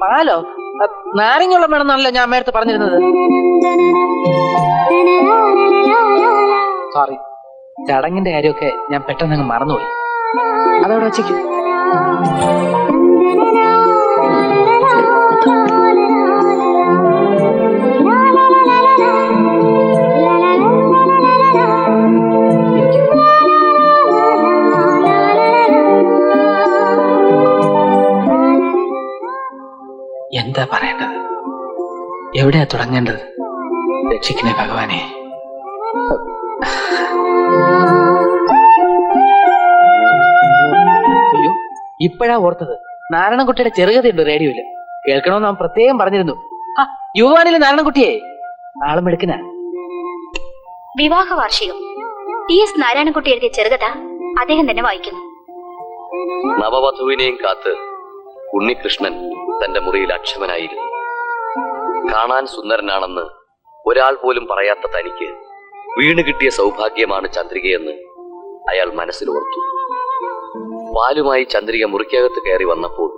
പാലോ? നാരങ്ങുള്ള വേണമെന്നാണല്ലോ ഞാൻ അമ്മയടുത്ത് പറഞ്ഞിരുന്നത്. സോറി, ചടങ്ങിന്റെ കാര്യമൊക്കെ ഞാൻ പെട്ടെന്ന് മറന്നുപോയി. അതവിടെ വെച്ചേക്കും. എന്താ പറയേണ്ടത്? എവിടെയാ തുടങ്ങേണ്ടത്? രക്ഷിക്കണേ ഭഗവാനെ. അയ്യോ, ഇപ്പോഴാ ഓർത്തത്. നാരായണൻകുട്ടിയുടെ ചെറുകഥയുണ്ട് റേഡിയോയില്. കേൾക്കണമെന്ന് അവൻ പ്രത്യേകം പറഞ്ഞിരുന്നു. ആ യുവാനിലെ നാരായണൻകുട്ടിയെ ആളും എടുക്കനാ. വിവാഹ വാർഷികം TS നാരായണൻകുട്ടി എഴുതിയ ചെറുകഥ അദ്ദേഹം തന്നെ വായിക്കുന്നു. നവവധുവിനെയും കാത്ത് ഉണ്ണികൃഷ്ണൻ തന്റെ മുറിയിൽ അക്ഷമനായിരുന്നു. കാണാൻ സുന്ദരനാണെന്ന് ഒരാൾ പോലും പറയാത്ത തനിക്ക് വീണ് കിട്ടിയ സൗഭാഗ്യമാണ് ചന്ദ്രികയെന്ന് അയാൾ മനസ്സിലോർത്തു. പാലുമായി ചന്ദ്രിക മുറിക്കകത്ത് കയറി വന്നപ്പോൾ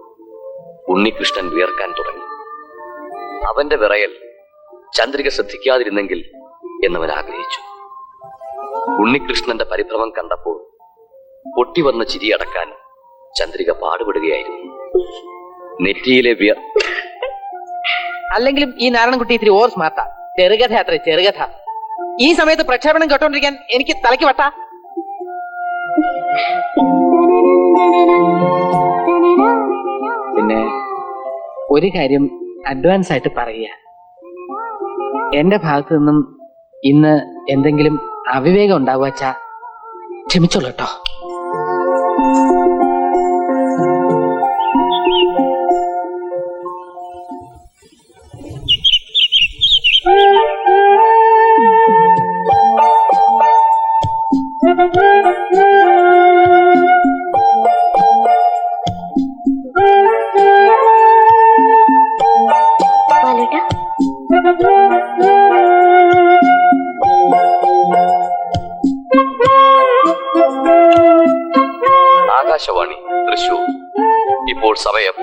ഉണ്ണികൃഷ്ണൻ വിയർക്കാൻ തുടങ്ങി. അവന്റെ വിറയൽ ചന്ദ്രിക ശ്രദ്ധിക്കാതിരുന്നെങ്കിൽ എന്നവൻ ആഗ്രഹിച്ചു. ഉണ്ണികൃഷ്ണന്റെ പരിഭ്രമം കണ്ടപ്പോൾ പൊട്ടിവന്ന ചിരിയടക്കാൻ ചന്ദ്രിക പാടുപെടുകയായിരുന്നു. നെറ്റിയിലെ അല്ലെങ്കിലും ഈ നാരായണൻകുട്ടി ഇത്തിരി ഓർ സ്മാർട്ടാ. ചെറുകഥ അത്ര ചെറുകഥ. ഈ സമയത്ത് പ്രക്ഷേപണം കേട്ടോണ്ടിരിക്കാൻ എനിക്ക് തലയ്ക്ക് വട്ടാ. പിന്നെ ഒരു കാര്യം അഡ്വാൻസ് ആയിട്ട് പറയുക. എന്റെ ഭാഗത്തു നിന്നും ഇന്ന് എന്തെങ്കിലും അവിവേകം ഉണ്ടാവുക ക്ഷമിച്ചോളൂ കേട്ടോ. ആകാശവാണി തൃശൂർ. ഇപ്പോൾ സമയം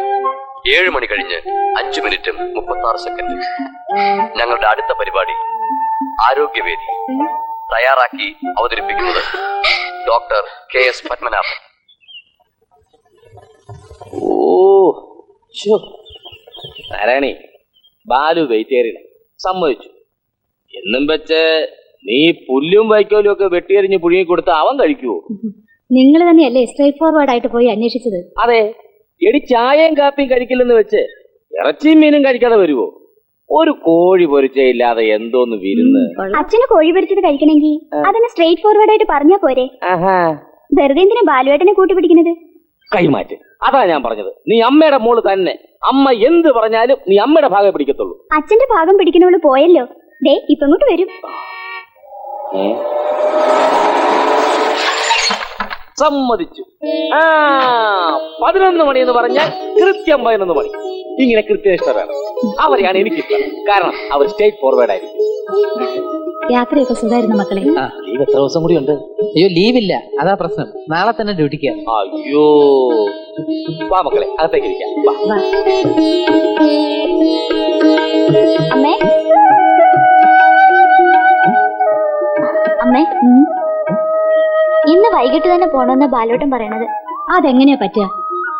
7 മണി കഴിഞ്ഞ് 5 മിനിറ്റും 36 സെക്കൻഡ്. ഞങ്ങളുടെ അടുത്ത പരിപാടി ആരോഗ്യവേദി. തയ്യാറാക്കി അവതരിപ്പിക്കുന്നത് doctor KS Padmanabhan. Narayani, Balu vegetarian സമ്മതിച്ചു. എന്നും വെച്ച് നീ പുല്ലും വൈക്കോലും ഒക്കെ വെട്ടിയെറിഞ്ഞ് പുഴുങ്ങി കൊടുത്ത് അവൻ കഴിക്കുവോ? നിങ്ങൾ തന്നെയല്ലേ സ്ട്രേറ്റ് ഫോർവേഡ് ആയിട്ട് പോയി അന്വേഷിച്ചത്? അതെ. എടി, ചായയും കാപ്പിയും കഴിക്കില്ലെന്ന് വെച്ച് ഇറച്ചിയും മീനും കഴിക്കാതെ വരുവോ? ഒരു കോഴി പൊരിച്ചയില്ലാതെ എന്തോന്ന് വിരുന്ന്. അച്ഛന് കോഴി പൊരിച്ചത് കഴിക്കണമെങ്കിൽ അതിനെ സ്ട്രേറ്റ് ഫോർവേഡ് ആയിട്ട് പറഞ്ഞാ പോരെ? വെറുതെ എന്തിനാ ബാലുവേട്ടനെ കൂട്ടുപിടിക്കുന്നത്? കൈമാറ്റ്. അതാ ഞാൻ പറഞ്ഞത്, നീ അമ്മയുടെ മോള് തന്നെ. അമ്മ എന്ത് പറഞ്ഞാലും നീ അമ്മയുടെ ഭാഗം പിടിക്കത്തുള്ളൂ. അച്ഛന്റെ ഭാഗം പിടിക്കുന്നവള് പോയല്ലോ. ദേ ഇപ്പൊ ഇങ്ങോട്ട് വരും. സമ്മതിച്ചു. 11 മണി എന്ന് പറഞ്ഞാൽ കൃത്യം 11 മണി. ഇങ്ങനെ കൃത്യനിഷ്ഠ വേണം. അവരെയാണ് എനിക്കിഷ്ടം. കാരണം അവർ സ്റ്റേറ്റ് ഫോർവേഡ് ആയിരിക്കും. യാത്രയൊക്കെ സുഖമായിരുന്നു മക്കളെ. ലീവ് എത്ര ദിവസം കൂടി ഉണ്ട്? അയ്യോ, ലീവില്ല, അതാ പ്രശ്നം. നാളെ തന്നെ ഡ്യൂട്ടിക്ക്. അയ്യോ, വാ മക്കളെ, അകത്തേക്ക് ഇരിക്കാം. അമ്മേ, അമ്മേ, ഇന്ന് വൈകിട്ട് തന്നെ പോണമെന്ന് ബാലോട്ടൻ പറയണത്. അതെങ്ങനെയാ പറ്റുക?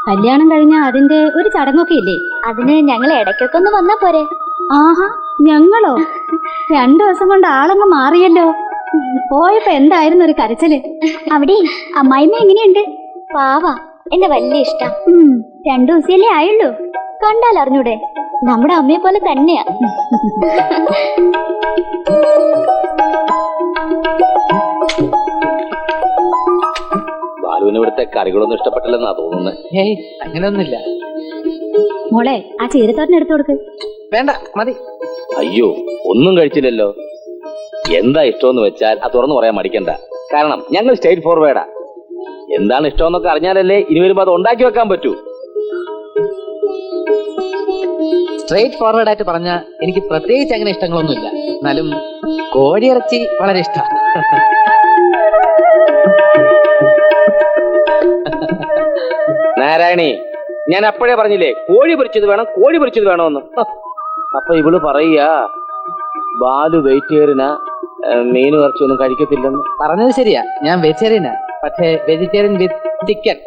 കല്യാണം കഴിഞ്ഞാ അതിന്റെ ഒരു ചടങ്ങൊക്കെ ഇല്ലേ? അതിന് ഞങ്ങൾ ഇടയ്ക്കൊക്കെ ഒന്ന് വന്നാ പോരെ? ആഹാ, ഞങ്ങളോ? 2 ദിവസം കൊണ്ട് ആളങ്ങ് മാറിയല്ലോ. പോയപ്പോ എന്തായിരുന്നു ഒരു കരച്ചില്. അവിടെ അമ്മായിമ്മ എങ്ങനെയുണ്ട്? പാവാ, എന്നെ വലിയ ഇഷ്ടം. 2 ദിവസമല്ലേ ആയുള്ളൂ. കണ്ടാൽ അറിഞ്ഞൂടെ, നമ്മുടെ അമ്മയെ പോലെ തന്നെയാ. ബാലുവിന് ഇവിടുത്തെ കറികളൊന്നും ഇഷ്ടപ്പെട്ടില്ലെന്നാ തോന്നുന്നത്. ഏയ്, അങ്ങനെയൊന്നുമില്ല. മോളെ, ആ ചീരത്തോരൻ എടുത്തു കൊടുക്ക്. വേണ്ട, മതി. അയ്യോ, ഒന്നും കഴിച്ചില്ലല്ലോ. എന്താ ഇഷ്ടമെന്ന് വെച്ചാൽ അത് തുറന്നു പറയാൻ മടിക്കണ്ട. കാരണം ഞങ്ങൾ സ്റ്റേറ്റ് ഫോർവേഡാ. എന്താണ് ഇഷ്ടമെന്നൊക്കെ അറിഞ്ഞാലല്ലേ ഇനി വരുമ്പോ അത് ഉണ്ടാക്കി വെക്കാൻ പറ്റൂ. സ്ട്രേറ്റ് ഫോർവേഡ് ആയിട്ട് പറഞ്ഞ എനിക്ക് പ്രത്യേകിച്ച് അങ്ങനെ ഇഷ്ടങ്ങളൊന്നുമില്ല. എന്നാലും കോഴിയിറച്ചി വളരെ ഇഷ്ടമാണ്. നാരായണി, ഞാൻ അപ്പോഴേ പറഞ്ഞില്ലേ കോഴി പൊരിച്ചത് വേണം, കോഴി പൊരിച്ചത് വേണമെന്ന്. അപ്പൊ ഇവള് പറയാ ബാലു വെജിറ്റേറിയനാ, മീനും ഇറച്ചിയൊന്നും കഴിക്കത്തില്ലെന്ന്. പറഞ്ഞത് ശരിയാ, ഞാൻ വെജിറ്റേറിയനാ, പക്ഷേ വെജിറ്റേറിയൻ വിത്ത് ചിക്കൻ.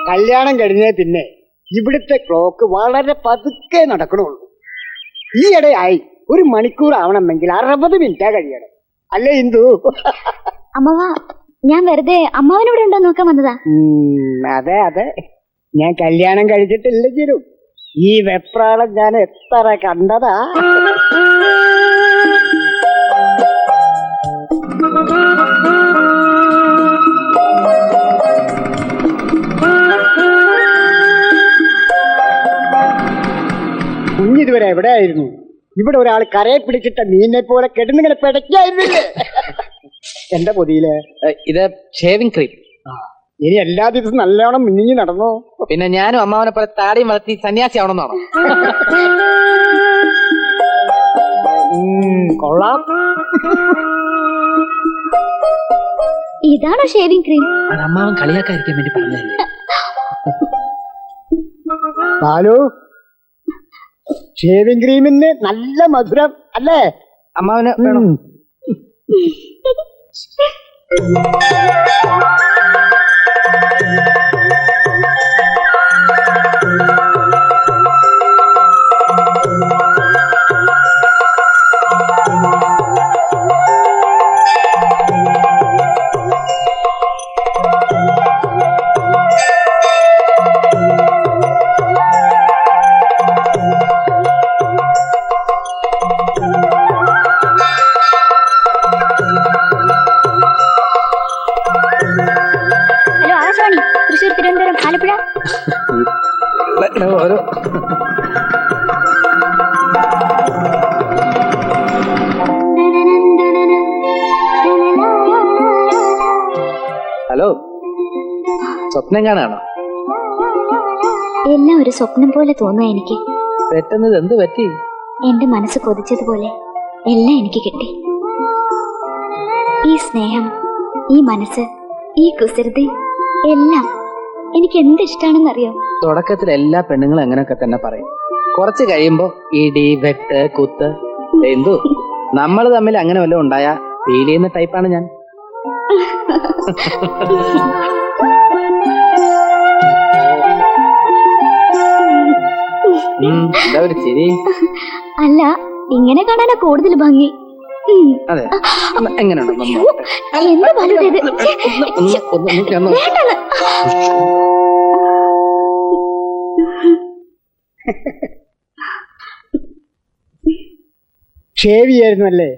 കല്യാണം കഴിഞ്ഞേ പിന്നെ ഇവിടുത്തെ ക്ലോക്ക് വളരെ പതുക്കെ നടക്കണുള്ളൂ. ഈയിടെയായി 1 മണിക്കൂർ ആവണമെങ്കിൽ 60 മിനിറ്റാ കഴിയണം. അല്ലേ ഇന്ദു? അമ്മവ, ഞാൻ വെറുതെ അമ്മാവനിവിടെ ഉണ്ടോ നോക്കാൻ വന്നതാ. അതെ അതെ, ഞാൻ കല്യാണം കഴിച്ചിട്ടില്ലെങ്കിലും ഈ വെപ്രാളം ഞാൻ എത്ര കണ്ടതാ. കുഞ്ഞിതുവരെ എവിടെയായിരുന്നു? ഇവിടെ ഒരാൾ കരയെ പിടിച്ചിട്ട മീനിനെ പോലെ കെടുന്നിങ്ങനെ പിടയ്ക്കായിരുന്നില്ലേ എന്റെ പൊതിയില്? ഇത് ഷേവിംഗ് ക്രീം. ഇനി എല്ലാ ദിവസവും നല്ലോണം മിന്നിഞ്ഞ് നടന്നോ? പിന്നെ ഞാനും അമ്മാവനെ പോലെ താടിയും വളർത്തി സന്യാസി ആവണമെന്നാണോ? കൊള്ളാം. ഇതാണോ ഷേവിംഗ് ക്രീം? അത് അമ്മാവൻ കളിയാക്കാതിരിക്കാൻ വേണ്ടി പറഞ്ഞതല്ലേ. ബാലു, ഷേവിംഗ് ക്രീമിന് നല്ല മധുരം അല്ലേ? അമ്മാവന് വേണം. ഹലോ, ആകാശവാണി, തൃശ്ശൂർ, തിരുവനന്തപുരം, ആലപ്പുഴ. ഓരോ ഹലോ, സ്വപ്നം കാണാണോ? എല്ലാം ഒരു സ്വപ്നം പോലെ തോന്നുക എനിക്ക്. പെട്ടെന്ന് എന്ത് പറ്റി? എന്റെ മനസ്സ് കൊതിച്ചതുപോലെ എല്ലാം എനിക്ക് കിട്ടി. ഈ സ്നേഹം, ഈ മനസ്സ്, ഈ കുസൃതി എല്ലാം എനിക്ക് എന്ത് ഇഷ്ടാണെന്നറിയോ? തുടക്കത്തിൽ എല്ലാ പെണ്ണുങ്ങളും അങ്ങനെയൊക്കെ തന്നെ പറയും. കുറച്ച് കഴിയുമ്പോ ഇടി, വെട്ട്, കുത്ത്. എന്തു നമ്മൾ തമ്മിൽ അങ്ങനെ വല്ലതും ഉണ്ടായാ ഫീൽ ചെയ്യുന്ന ടൈപ്പാണ് ഞാൻ. എന്താ ഒരു ചിരി? അല്ല, ഇങ്ങനെ കാണാനാ കൂടുതൽ ഭംഗി. അതെ, എങ്ങനെയുണ്ട്? എന്താ ബാലുടേത്? ഷേവ് ചെയ്യായിരുന്നു അല്ലേ?